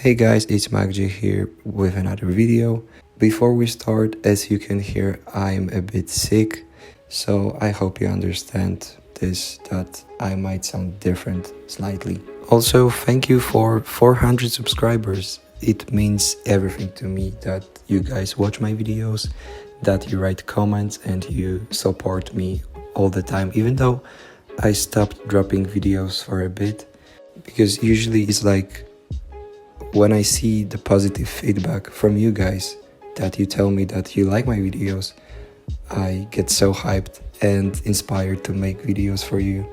Hey guys, it's Macj here with another video. Before we start, as you can hear, I'm a bit sick, so I hope you understand this, that I might sound different slightly. Also, thank you for 400 subscribers. It means everything to me that you guys watch my videos, that you write comments and you support me all the time, even though I stopped dropping videos for a bit, because usually it's like when I see the positive feedback from you guys, that you tell me that you like my videos, I get so hyped and inspired to make videos for you.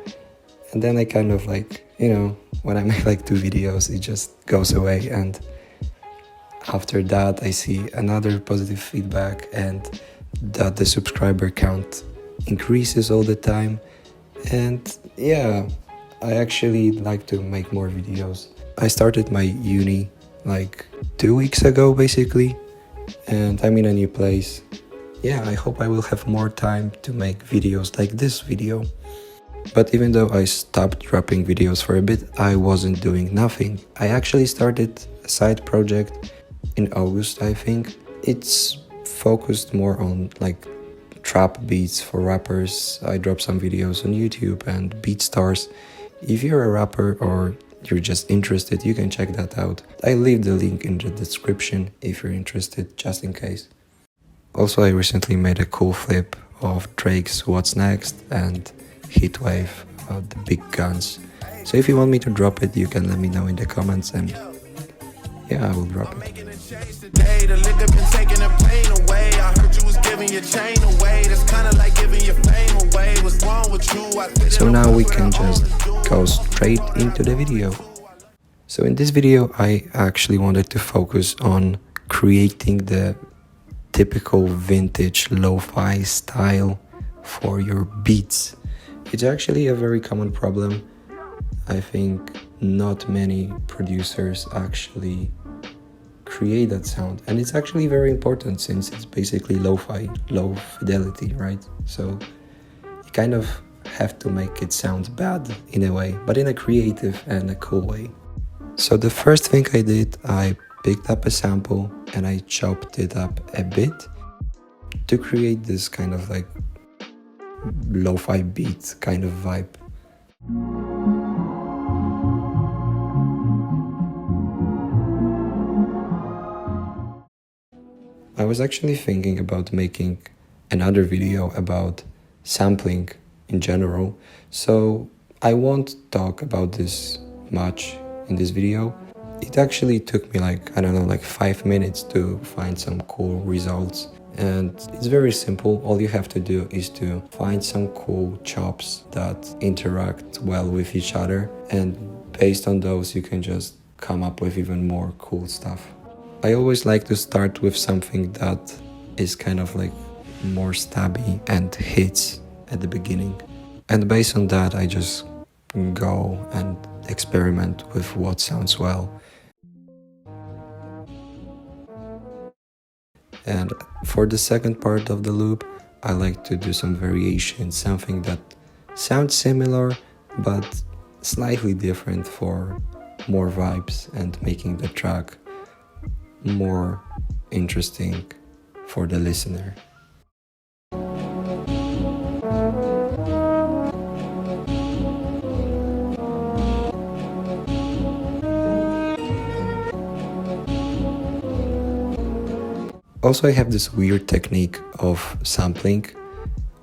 And then I kind of like, when I make like 2 videos, it just goes away. And after that, I see another positive feedback and that the subscriber count increases all the time. And yeah, I actually like to make more videos. I started my uni like 2 weeks ago basically, and I'm in a new place. Yeah, I hope I will have more time to make videos like this video. But even though I stopped dropping videos for a bit, I wasn't doing nothing. I actually started a side project in August, I think. It's focused more on like trap beats for rappers. I drop some videos on YouTube and BeatStars. If you're a rapper or you're just interested, you can check that out. I leave the link in the description if you're interested, just in case. Also, I recently made a cool flip of Drake's What's Next and Heatwave about the big guns. So if you want me to drop it, you can let me know in the comments and yeah, I will drop it. So now we can just go straight into the video. So in this video, I actually wanted to focus on creating the typical vintage lo-fi style for your beats. It's actually a very common problem. I think not many producers actually create that sound, and it's actually very important since it's basically lo-fi, low fidelity, right? So you kind of have to make it sound bad in a way, but in a creative and a cool way. So the first thing I did, I picked up a sample and I chopped it up a bit to create this kind of like lo-fi beat kind of vibe. I was actually thinking about making another video about sampling in general, so I won't talk about this much in this video. It actually took me like, I don't know, like 5 minutes to find some cool results, and it's very simple. All you have to do is to find some cool chops that interact well with each other, and based on those you can just come up with even more cool stuff. I always like to start with something that is kind of like more stabby and hits at the beginning. And based on that, I just go and experiment with what sounds well. And for the second part of the loop, I like to do some variation, something that sounds similar but slightly different for more vibes and making the track more interesting for the listener. Also, I have this weird technique of sampling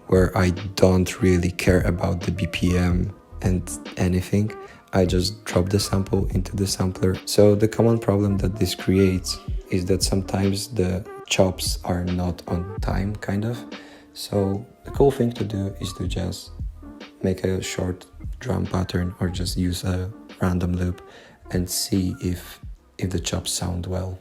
where I don't really care about the BPM and anything. I just drop the sample into the sampler. So the common problem that this creates is that sometimes the chops are not on time, kind of. So the cool thing to do is to just make a short drum pattern or just use a random loop and see if the chops sound well.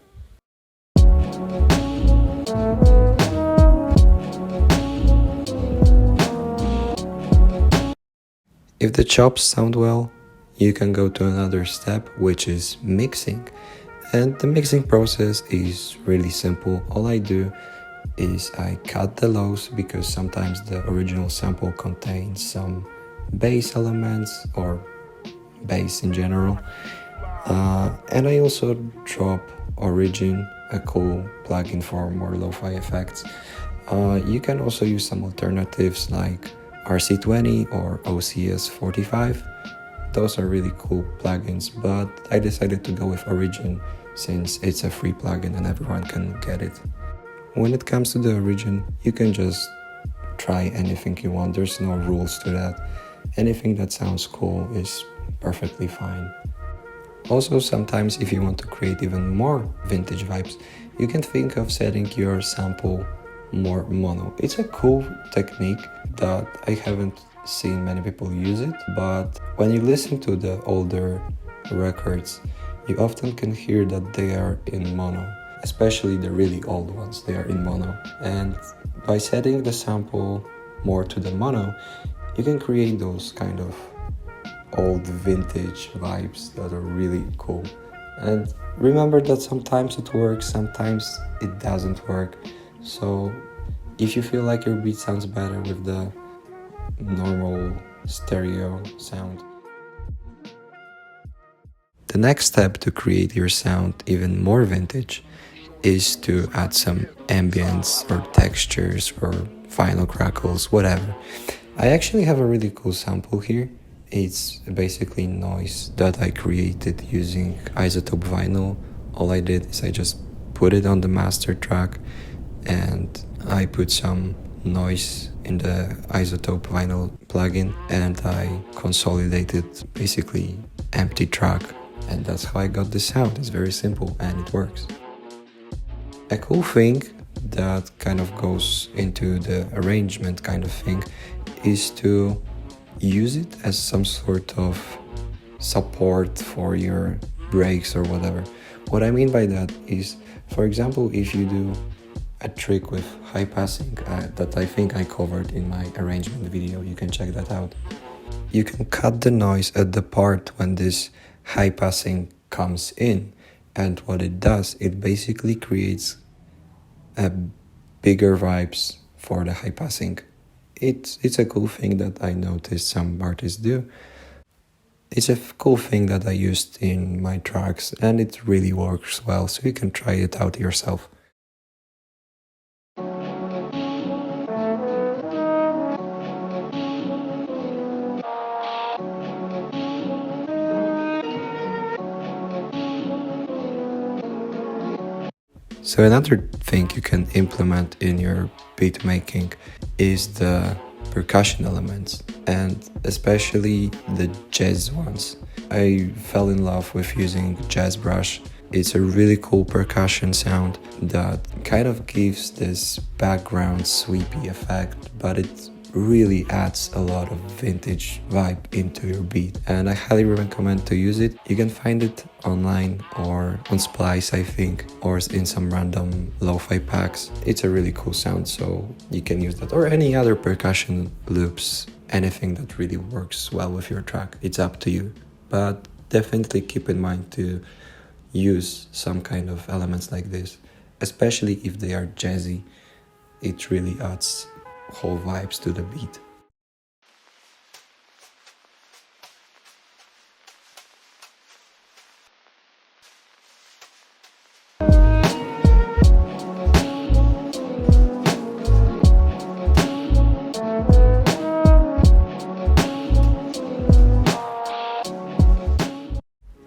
If the chops sound well, you can go to another step, which is mixing. And the mixing process is really simple. All I do is I cut the lows, because sometimes the original sample contains some bass elements or bass in general, And I also drop Origin, a cool plugin for more lo-fi effects. You can also use some alternatives like RC20 or OCS45. Those are really cool plugins, but I decided to go with Origin since it's a free plugin and everyone can get it. When it comes to the Origin, you can just try anything you want. There's no rules to that. Anything that sounds cool is perfectly fine. Also, sometimes if you want to create even more vintage vibes, you can think of setting your sample more mono. It's a cool technique that I haven't seen many people use it, but when you listen to the older records, you often can hear that they are in mono, especially the really old ones, they are in mono. And by setting the sample more to the mono, you can create those kind of old vintage vibes that are really cool. And remember that sometimes it works, sometimes it doesn't work. So if you feel like your beat sounds better with the normal stereo sound. The next step to create your sound even more vintage is to add some ambience or textures or final crackles, whatever. I actually have a really cool sample here. It's basically noise that I created using iZotope vinyl. All I did is I just put it on the master track and I put some noise in the iZotope vinyl plugin and I consolidated basically empty track, and that's how I got the sound. It's very simple and it works. A cool thing that kind of goes into the arrangement kind of thing is to use it as some sort of support for your breaks or whatever. What I mean by that is, for example, if you do a trick with high passing that I think I covered in my arrangement video, you can check that out. You can cut the noise at the part when this high passing comes in, and what it does, it basically creates a bigger vibes for the high passing. It's a cool thing that I noticed some artists do. It's a cool thing that I used in my tracks and it really works well, so you can try it out yourself. So another thing you can implement in your beat making is the percussion elements, and especially the jazz ones. I fell in love with using Jazz Brush. It's a really cool percussion sound that kind of gives this background sweepy effect, but it really adds a lot of vintage vibe into your beat, and I highly recommend to use it. You can find it online or on Splice, I think, or in some random lo-fi packs. It's a really cool sound, so you can use that, or any other percussion loops, anything that really works well with your track. It's up to you, but definitely keep in mind to use some kind of elements like this, especially if they are jazzy. It really adds whole vibes to the beat.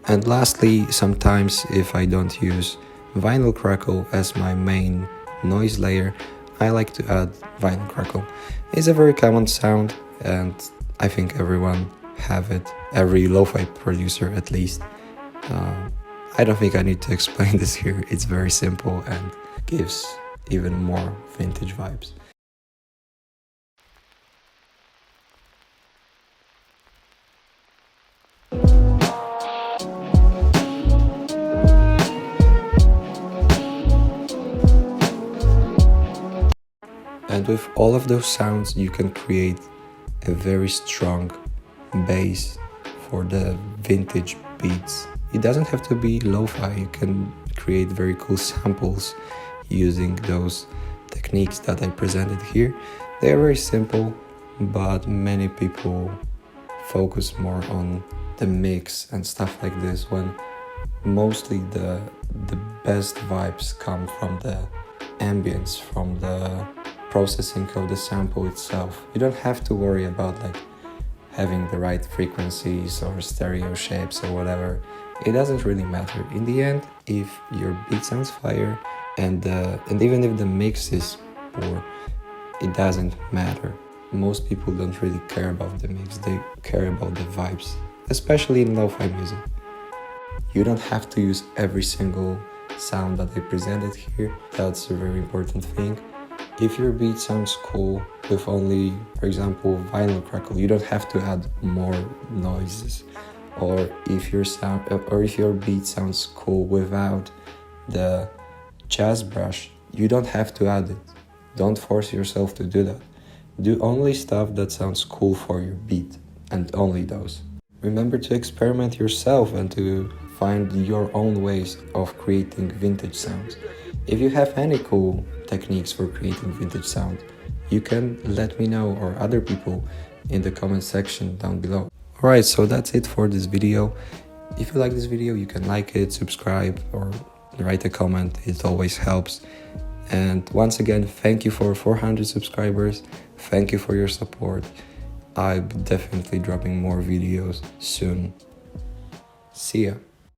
And lastly, sometimes if I don't use vinyl crackle as my main noise layer, I like to add vinyl crackle. It's a very common sound and I think everyone have it, every lo-fi producer at least. I don't think I need to explain this here. It's very simple and gives even more vintage vibes. And with all of those sounds, you can create a very strong bass for the vintage beats. It doesn't have to be lo-fi, you can create very cool samples using those techniques that I presented here. They are very simple, but many people focus more on the mix and stuff like this when mostly the best vibes come from the ambience, from the processing of the sample itself. You don't have to worry about like having the right frequencies or stereo shapes or whatever. It doesn't really matter. In the end, if your beat sounds fire and even if the mix is poor, it doesn't matter. Most people don't really care about the mix, they care about the vibes, especially in lo-fi music. You don't have to use every single sound that I presented here. That's a very important thing. If your beat sounds cool with only, for example, vinyl crackle, you don't have to add more noises. Or if your beat sounds cool without the jazz brush, you don't have to add it. Don't force yourself to do that. Do only stuff that sounds cool for your beat, and only those. Remember to experiment yourself and to find your own ways of creating vintage sounds. If you have any cool techniques for creating vintage sound, you can let me know or other people in the comment section down below. Alright, so that's it for this video. If you like this video, you can like it, subscribe, or write a comment. It always helps. And once again, thank you for 400 subscribers. Thank you for your support. I'll be definitely dropping more videos soon. See ya.